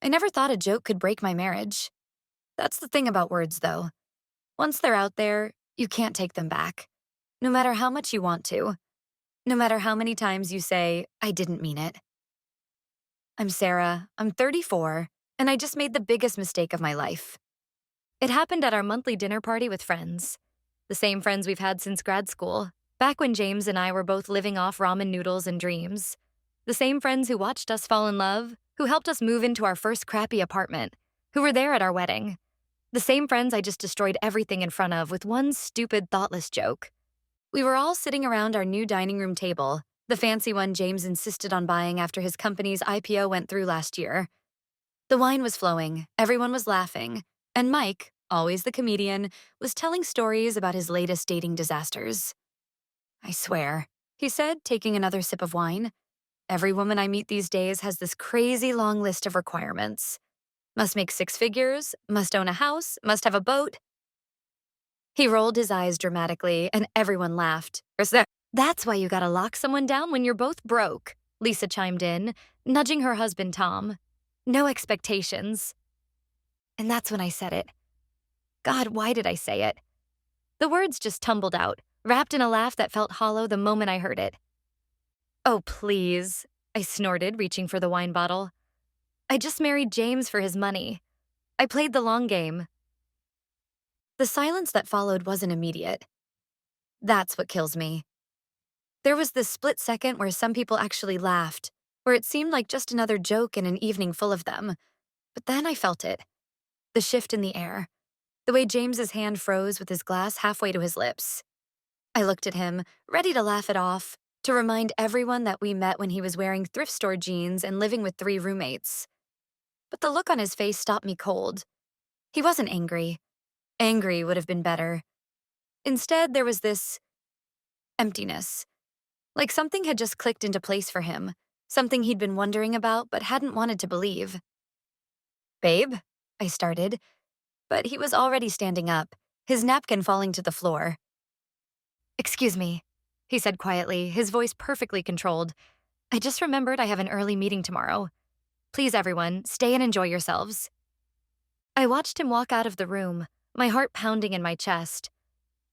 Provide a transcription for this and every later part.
I never thought a joke could break my marriage. That's the thing about words, though. Once they're out there, you can't take them back. No matter how much you want to. No matter how many times you say, I didn't mean it. I'm Sarah, I'm 34, and I just made the biggest mistake of my life. It happened at our monthly dinner party with friends. The same friends we've had since grad school, back when James and I were both living off ramen noodles and dreams. The same friends who watched us fall in love, who helped us move into our first crappy apartment, who were there at our wedding. The same friends I just destroyed everything in front of with one stupid, thoughtless joke. We were all sitting around our new dining room table, the fancy one James insisted on buying after his company's IPO went through last year. The wine was flowing, everyone was laughing, and Mike, always the comedian, was telling stories about his latest dating disasters. I swear, he said, taking another sip of wine. Every woman I meet these days has this crazy long list of requirements. Must make six figures, must own a house, must have a boat. He rolled his eyes dramatically, and everyone laughed. That's why you gotta lock someone down when you're both broke, Lisa chimed in, nudging her husband Tom. No expectations. And that's when I said it. God, why did I say it? The words just tumbled out, wrapped in a laugh that felt hollow the moment I heard it. Oh, please, I snorted, reaching for the wine bottle. I just married James for his money. I played the long game. The silence that followed wasn't immediate. That's what kills me. There was this split second where some people actually laughed, where it seemed like just another joke in an evening full of them. But then I felt it. The shift in the air. The way James's hand froze with his glass halfway to his lips. I looked at him, ready to laugh it off, to remind everyone that we met when he was wearing thrift store jeans and living with 3 roommates. But the look on his face stopped me cold. He wasn't angry. Angry would have been better. Instead, there was this emptiness. Like something had just clicked into place for him, something he'd been wondering about but hadn't wanted to believe. Babe, I started, but he was already standing up, his napkin falling to the floor. Excuse me, he said quietly, his voice perfectly controlled. I just remembered I have an early meeting tomorrow. Please, everyone, stay and enjoy yourselves. I watched him walk out of the room, my heart pounding in my chest.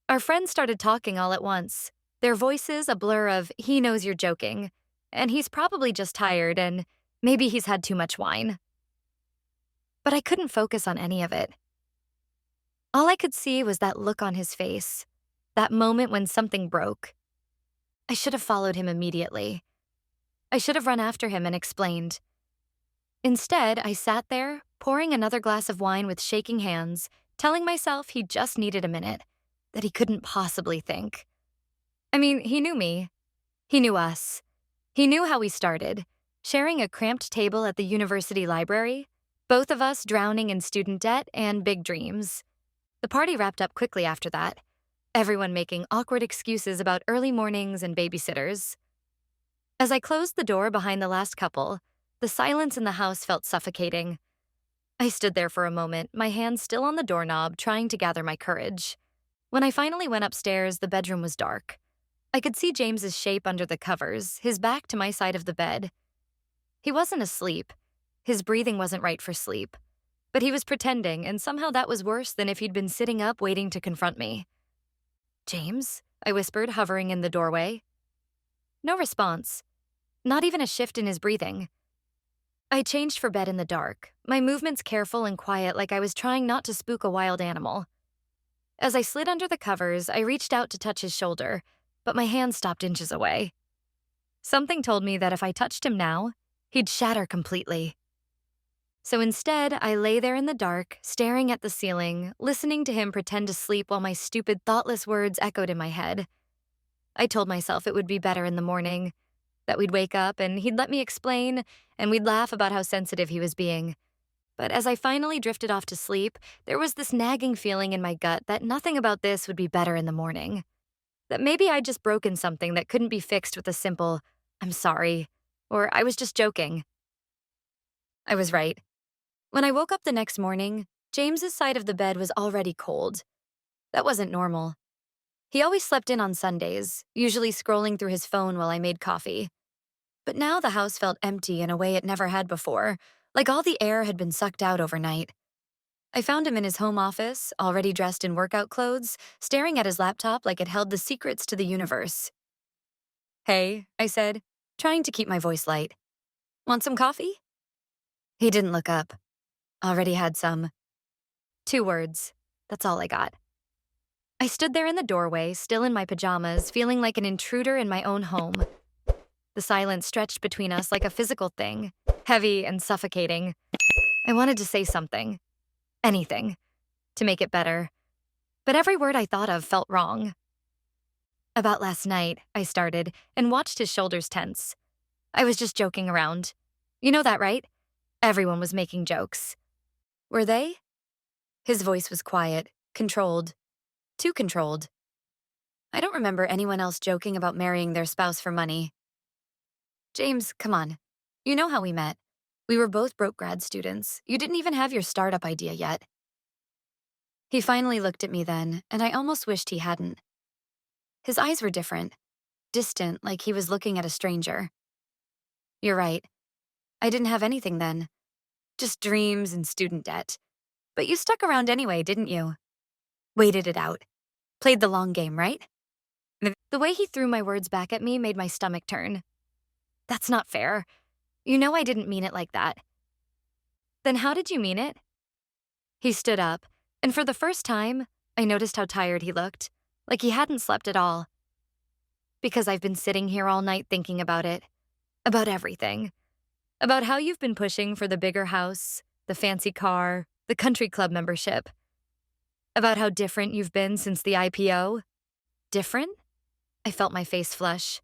Our friends started talking all at once, their voices a blur of, he knows you're joking, and he's probably just tired, and maybe he's had too much wine. But I couldn't focus on any of it. All I could see was that look on his face, that moment when something broke. I should have followed him immediately. I should have run after him and explained. Instead, I sat there, pouring another glass of wine with shaking hands, telling myself he just needed a minute, that he couldn't possibly think. I mean, he knew me. He knew us. He knew how we started, sharing a cramped table at the university library, both of us drowning in student debt and big dreams. The party wrapped up quickly after that, everyone making awkward excuses about early mornings and babysitters. As I closed the door behind the last couple, the silence in the house felt suffocating. I stood there for a moment, my hand still on the doorknob, trying to gather my courage. When I finally went upstairs, the bedroom was dark. I could see James's shape under the covers, his back to my side of the bed. He wasn't asleep. His breathing wasn't right for sleep. But he was pretending, and somehow that was worse than if he'd been sitting up waiting to confront me. James? I whispered, hovering in the doorway. No response. Not even a shift in his breathing. I changed for bed in the dark, my movements careful and quiet like I was trying not to spook a wild animal. As I slid under the covers, I reached out to touch his shoulder, but my hand stopped inches away. Something told me that if I touched him now, he'd shatter completely. So instead, I lay there in the dark, staring at the ceiling, listening to him pretend to sleep while my stupid, thoughtless words echoed in my head. I told myself it would be better in the morning, that we'd wake up and he'd let me explain, and we'd laugh about how sensitive he was being. But as I finally drifted off to sleep, there was this nagging feeling in my gut that nothing about this would be better in the morning. That maybe I'd just broken something that couldn't be fixed with a simple, I'm sorry, or I was just joking. I was right. When I woke up the next morning, James's side of the bed was already cold. That wasn't normal. He always slept in on Sundays, usually scrolling through his phone while I made coffee. But now the house felt empty in a way it never had before, like all the air had been sucked out overnight. I found him in his home office, already dressed in workout clothes, staring at his laptop like it held the secrets to the universe. Hey, I said, trying to keep my voice light. Want some coffee? He didn't look up. Already had some. 2 words. That's all I got. I stood there in the doorway, still in my pajamas, feeling like an intruder in my own home. The silence stretched between us like a physical thing, heavy and suffocating. I wanted to say something, anything, to make it better. But every word I thought of felt wrong. About last night, I started, and watched his shoulders tense. I was just joking around. You know that, right? Everyone was making jokes. Were they? His voice was quiet, controlled. Too controlled. I don't remember anyone else joking about marrying their spouse for money. James, come on. You know how we met. We were both broke grad students. You didn't even have your startup idea yet. He finally looked at me then, and I almost wished he hadn't. His eyes were different, distant, like he was looking at a stranger. You're right. I didn't have anything then. Just dreams and student debt. But you stuck around anyway, didn't you? Waited it out. Played the long game, right? The way he threw my words back at me made my stomach turn. That's not fair. You know I didn't mean it like that. Then how did you mean it? He stood up, and for the first time, I noticed how tired he looked, like he hadn't slept at all. Because I've been sitting here all night thinking about it. About everything. About how you've been pushing for the bigger house, the fancy car, the country club membership. About how different you've been since the IPO. Different? I felt my face flush.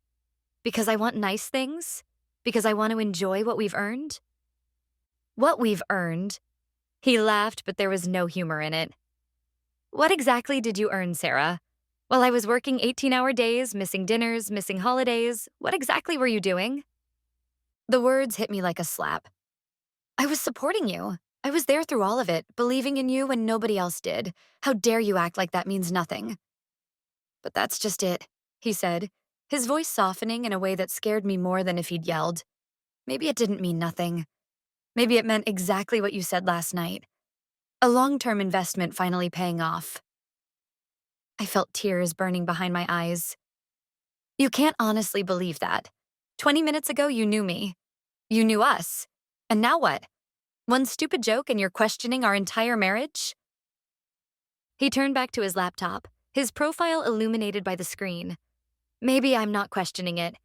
Because I want nice things? Because I want to enjoy what we've earned? What we've earned? He laughed, but there was no humor in it. What exactly did you earn, Sarah? While I was working 18-hour days, missing dinners, missing holidays, what exactly were you doing? The words hit me like a slap. I was supporting you. I was there through all of it, believing in you when nobody else did. How dare you act like that means nothing? But that's just it, he said, his voice softening in a way that scared me more than if he'd yelled. Maybe it didn't mean nothing. Maybe it meant exactly what you said last night. A long-term investment finally paying off. I felt tears burning behind my eyes. You can't honestly believe that. 20 minutes ago, you knew me. You knew us. And now what? One stupid joke and you're questioning our entire marriage? He turned back to his laptop, his profile illuminated by the screen. Maybe I'm not questioning it.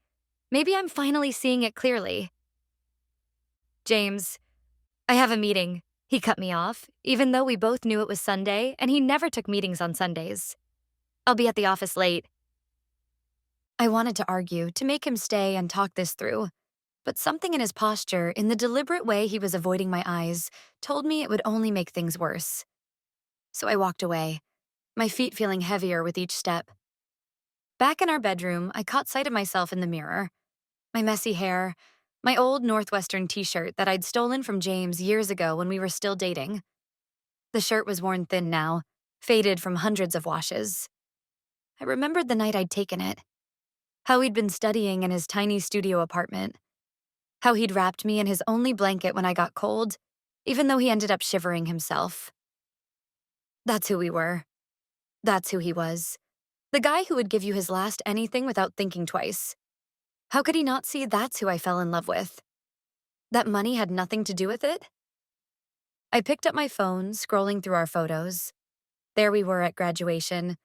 Maybe I'm finally seeing it clearly. James, I have a meeting. He cut me off, even though we both knew it was Sunday, and he never took meetings on Sundays. I'll be at the office late. I wanted to argue, to make him stay and talk this through, but something in his posture, in the deliberate way he was avoiding my eyes, told me it would only make things worse. So I walked away, my feet feeling heavier with each step. Back in our bedroom, I caught sight of myself in the mirror. My messy hair, my old Northwestern t-shirt that I'd stolen from James years ago when we were still dating. The shirt was worn thin now, faded from hundreds of washes. I remembered the night I'd taken it. How he'd been studying in his tiny studio apartment. How he'd wrapped me in his only blanket when I got cold, even though he ended up shivering himself. That's who we were. That's who he was. The guy who would give you his last anything without thinking twice. How could he not see that's who I fell in love with? That money had nothing to do with it? I picked up my phone, scrolling through our photos. There we were at graduation,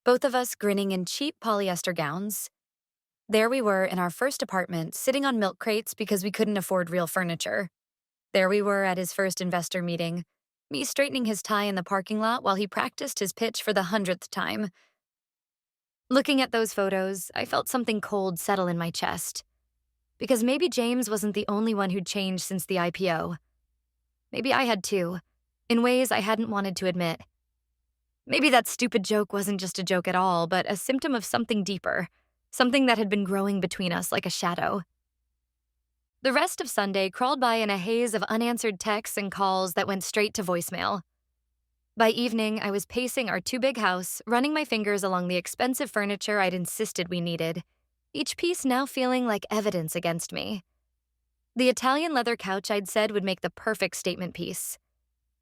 both of us grinning in cheap polyester gowns. There we were in our first apartment, sitting on milk crates because we couldn't afford real furniture. There we were at his first investor meeting, me straightening his tie in the parking lot while he practiced his pitch for the 100th time. Looking at those photos, I felt something cold settle in my chest. Because maybe James wasn't the only one who'd changed since the IPO. Maybe I had too, in ways I hadn't wanted to admit. Maybe that stupid joke wasn't just a joke at all, but a symptom of something deeper, something that had been growing between us like a shadow. The rest of Sunday crawled by in a haze of unanswered texts and calls that went straight to voicemail. By evening, I was pacing our two-big house, running my fingers along the expensive furniture I'd insisted we needed, each piece now feeling like evidence against me. The Italian leather couch I'd said would make the perfect statement piece.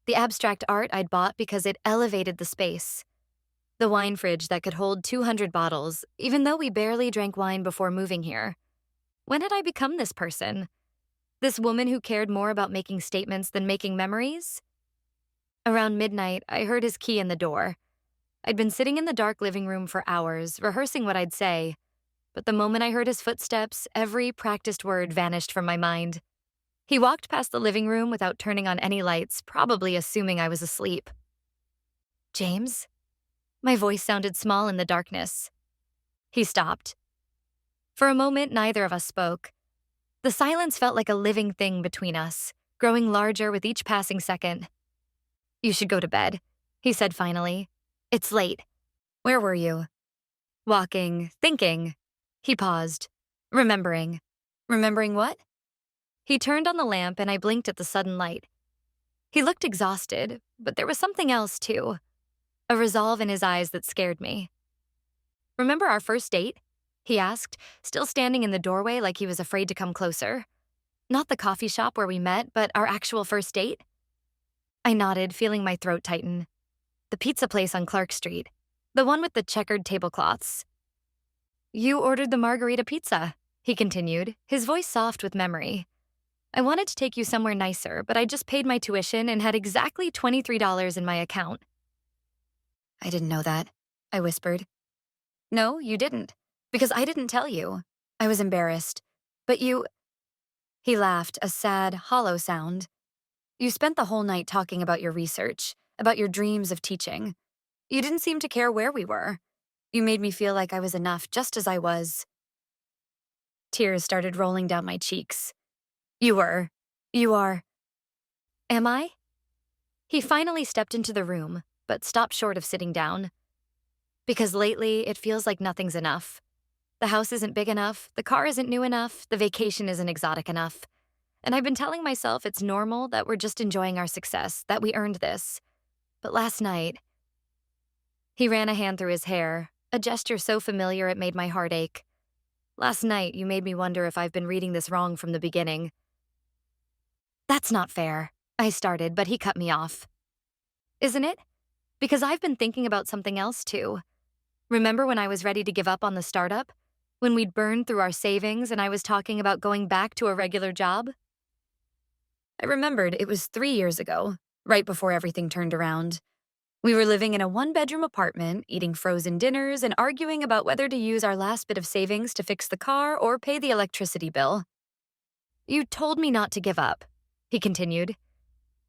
The abstract art I'd bought because it elevated the space. The wine fridge that could hold 200 bottles, even though we barely drank wine before moving here. When had I become this person? This woman who cared more about making statements than making memories? Around midnight, I heard his key in the door. I'd been sitting in the dark living room for hours, rehearsing what I'd say. But the moment I heard his footsteps, every practiced word vanished from my mind. He walked past the living room without turning on any lights, probably assuming I was asleep. James? My voice sounded small in the darkness. He stopped. For a moment, neither of us spoke. The silence felt like a living thing between us, growing larger with each passing second. You should go to bed, he said finally. It's late. Where were you? Walking, thinking. He paused. Remembering. Remembering what? He turned on the lamp and I blinked at the sudden light. He looked exhausted, but there was something else too. A resolve in his eyes that scared me. Remember our first date? He asked, still standing in the doorway like he was afraid to come closer. Not the coffee shop where we met, but our actual first date? I nodded, feeling my throat tighten. The pizza place on Clark Street. The one with the checkered tablecloths. You ordered the margarita pizza, he continued, his voice soft with memory. I wanted to take you somewhere nicer, but I just paid my tuition and had exactly $23 in my account. I didn't know that, I whispered. No, you didn't, because I didn't tell you. I was embarrassed. But you... He laughed, a sad, hollow sound. You spent the whole night talking about your research, about your dreams of teaching. You didn't seem to care where we were. You made me feel like I was enough just as I was. Tears started rolling down my cheeks. You were. You are. Am I? He finally stepped into the room, but stopped short of sitting down. Because lately, it feels like nothing's enough. The house isn't big enough, the car isn't new enough, the vacation isn't exotic enough. And I've been telling myself it's normal that we're just enjoying our success, that we earned this. But last night... He ran a hand through his hair, a gesture so familiar it made my heart ache. Last night, you made me wonder if I've been reading this wrong from the beginning. That's not fair, I started, but he cut me off. Isn't it? Because I've been thinking about something else too. Remember when I was ready to give up on the startup? When we'd burned through our savings and I was talking about going back to a regular job? I remembered it was 3 years ago, right before everything turned around. We were living in a one-bedroom apartment, eating frozen dinners and arguing about whether to use our last bit of savings to fix the car or pay the electricity bill. You told me not to give up, he continued.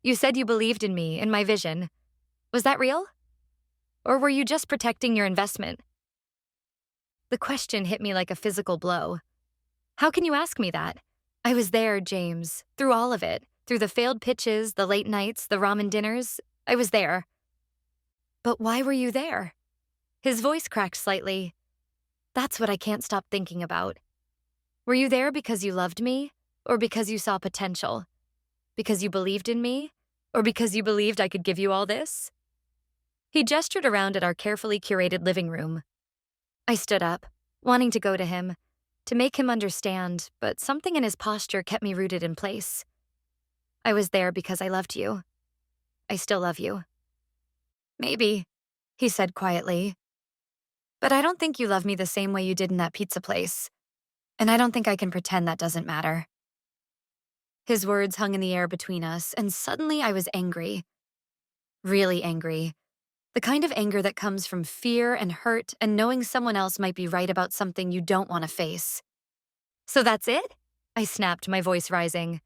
You said you believed in me, in my vision. Was that real? Or were you just protecting your investment? The question hit me like a physical blow. How can you ask me that? I was there, James, through all of it, through the failed pitches, the late nights, the ramen dinners. I was there. But why were you there? His voice cracked slightly. That's what I can't stop thinking about. Were you there because you loved me, or because you saw potential? Because you believed in me, or because you believed I could give you all this? He gestured around at our carefully curated living room. I stood up, wanting to go to him, to make him understand, but something in his posture kept me rooted in place. I was there because I loved you. I still love you. Maybe, he said quietly. But I don't think you love me the same way you did in that pizza place. And I don't think I can pretend that doesn't matter. His words hung in the air between us, and suddenly I was angry. Really angry. The kind of anger that comes from fear and hurt and knowing someone else might be right about something you don't want to face. So that's it? I snapped, my voice rising.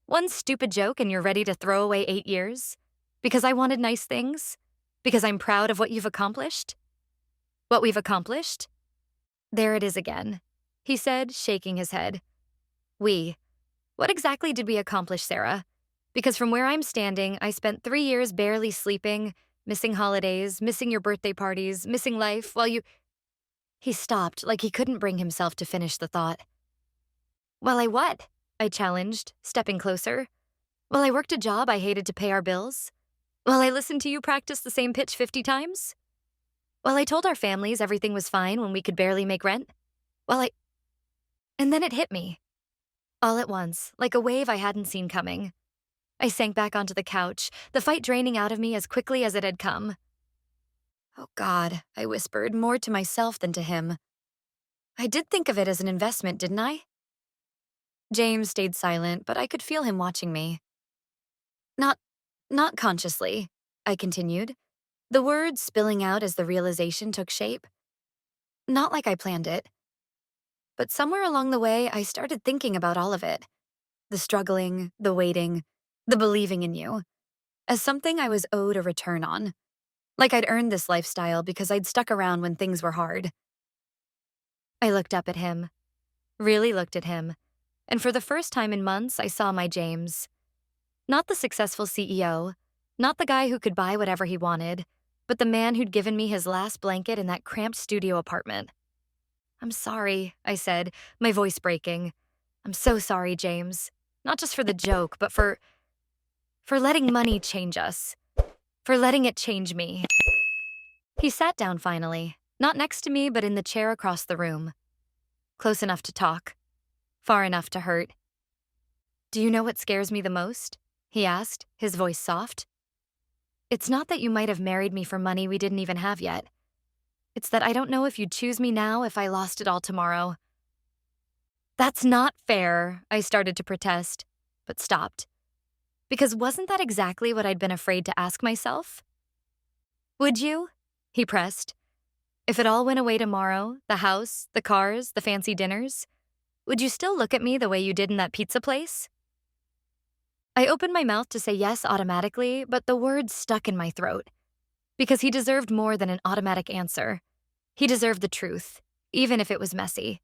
One stupid joke and you're ready to throw away 8 years? Because I wanted nice things? Because I'm proud of what you've accomplished? What we've accomplished? There it is again, he said, shaking his head. We. What exactly did we accomplish, Sarah? Because from where I'm standing, I spent 3 years barely sleeping, missing holidays, missing your birthday parties, missing life, while you... He stopped, like he couldn't bring himself to finish the thought. While I what? I challenged, stepping closer. While I worked a job I hated to pay our bills? While I listened to you practice the same pitch 50 times? While I told our families everything was fine when we could barely make rent? While I... And then it hit me. All at once, like a wave I hadn't seen coming. I sank back onto the couch, the fight draining out of me as quickly as it had come. Oh God, I whispered, more to myself than to him. I did think of it as an investment, didn't I? James stayed silent, but I could feel him watching me. Not, not consciously, I continued, the words spilling out as the realization took shape. Not like I planned it. But somewhere along the way, I started thinking about all of it. The struggling, the waiting, the believing in you, as something I was owed a return on. Like I'd earned this lifestyle because I'd stuck around when things were hard. I looked up at him, really looked at him, and for the first time in months, I saw my James. Not the successful CEO, not the guy who could buy whatever he wanted, but the man who'd given me his last blanket in that cramped studio apartment. I'm sorry, I said, my voice breaking. I'm so sorry, James. Not just for the joke, but for letting money change us. For letting it change me. He sat down finally, not next to me, but in the chair across the room. Close enough to talk. Far enough to hurt. Do you know what scares me the most? He asked, his voice soft. It's not that you might have married me for money we didn't even have yet. It's that I don't know if you'd choose me now if I lost it all tomorrow. That's not fair, I started to protest, but stopped. Because wasn't that exactly what I'd been afraid to ask myself? Would you? He pressed. If it all went away tomorrow, the house, the cars, the fancy dinners, would you still look at me the way you did in that pizza place? I opened my mouth to say yes automatically, but the words stuck in my throat. Because he deserved more than an automatic answer. He deserved the truth, even if it was messy.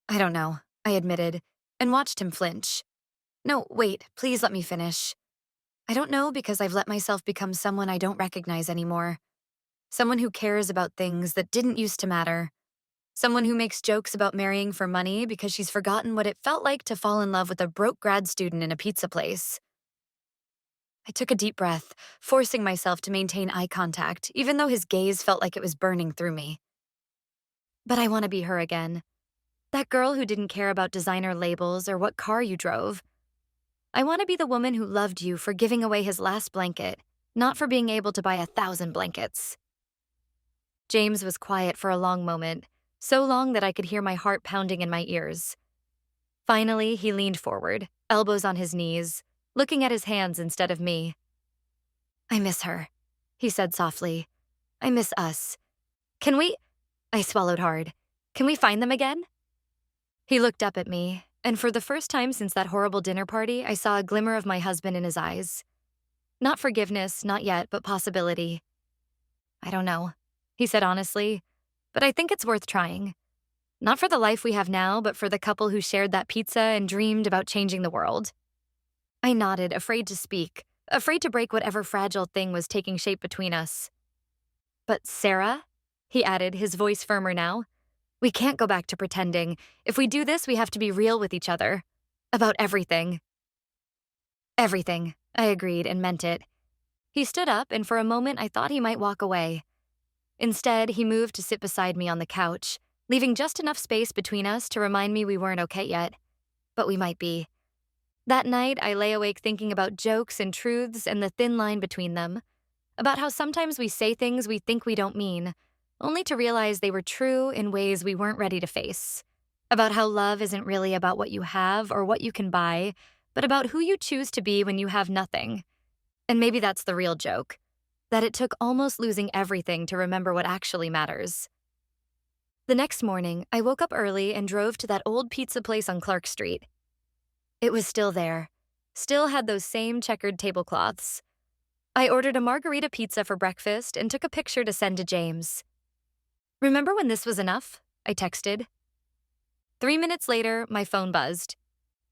I don't know, I admitted, and watched him flinch. No, wait, please let me finish. I don't know because I've let myself become someone I don't recognize anymore. Someone who cares about things that didn't used to matter. Someone who makes jokes about marrying for money because she's forgotten what it felt like to fall in love with a broke grad student in a pizza place. I took a deep breath, forcing myself to maintain eye contact, even though his gaze felt like it was burning through me. But I want to be her again. That girl who didn't care about designer labels or what car you drove. I want to be the woman who loved you for giving away his last blanket, not for being able to buy 1,000 blankets. James was quiet for a long moment, so long that I could hear my heart pounding in my ears. Finally, he leaned forward, elbows on his knees, looking at his hands instead of me. I miss her, he said softly. I miss us. Can we? I swallowed hard. Can we find them again? He looked up at me, and for the first time since that horrible dinner party, I saw a glimmer of my husband in his eyes. Not forgiveness, not yet, but possibility. I don't know, he said honestly, but I think it's worth trying. Not for the life we have now, but for the couple who shared that pizza and dreamed about changing the world. I nodded, afraid to speak, afraid to break whatever fragile thing was taking shape between us. But Sarah, he added, his voice firmer now, we can't go back to pretending. If we do this, we have to be real with each other. About everything. Everything, I agreed and meant it. He stood up, and for a moment I thought he might walk away. Instead, he moved to sit beside me on the couch, leaving just enough space between us to remind me we weren't okay yet. But we might be. That night, I lay awake thinking about jokes and truths and the thin line between them. About how sometimes we say things we think we don't mean, only to realize they were true in ways we weren't ready to face. About how love isn't really about what you have or what you can buy, but about who you choose to be when you have nothing. And maybe that's the real joke, that it took almost losing everything to remember what actually matters. The next morning, I woke up early and drove to that old pizza place on Clark Street. It was still there, still had those same checkered tablecloths. I ordered a margarita pizza for breakfast and took a picture to send to James. Remember when this was enough? I texted. 3 minutes later, my phone buzzed.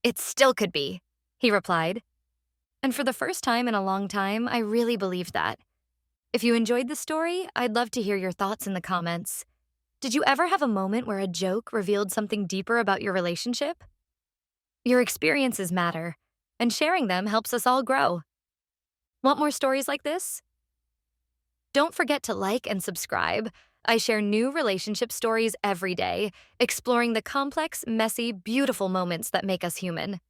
It still could be, he replied. And for the first time in a long time, I really believed that. If you enjoyed the story, I'd love to hear your thoughts in the comments. Did you ever have a moment where a joke revealed something deeper about your relationship? Your experiences matter, and sharing them helps us all grow. Want more stories like this? Don't forget to like and subscribe. I share new relationship stories every day, exploring the complex, messy, beautiful moments that make us human.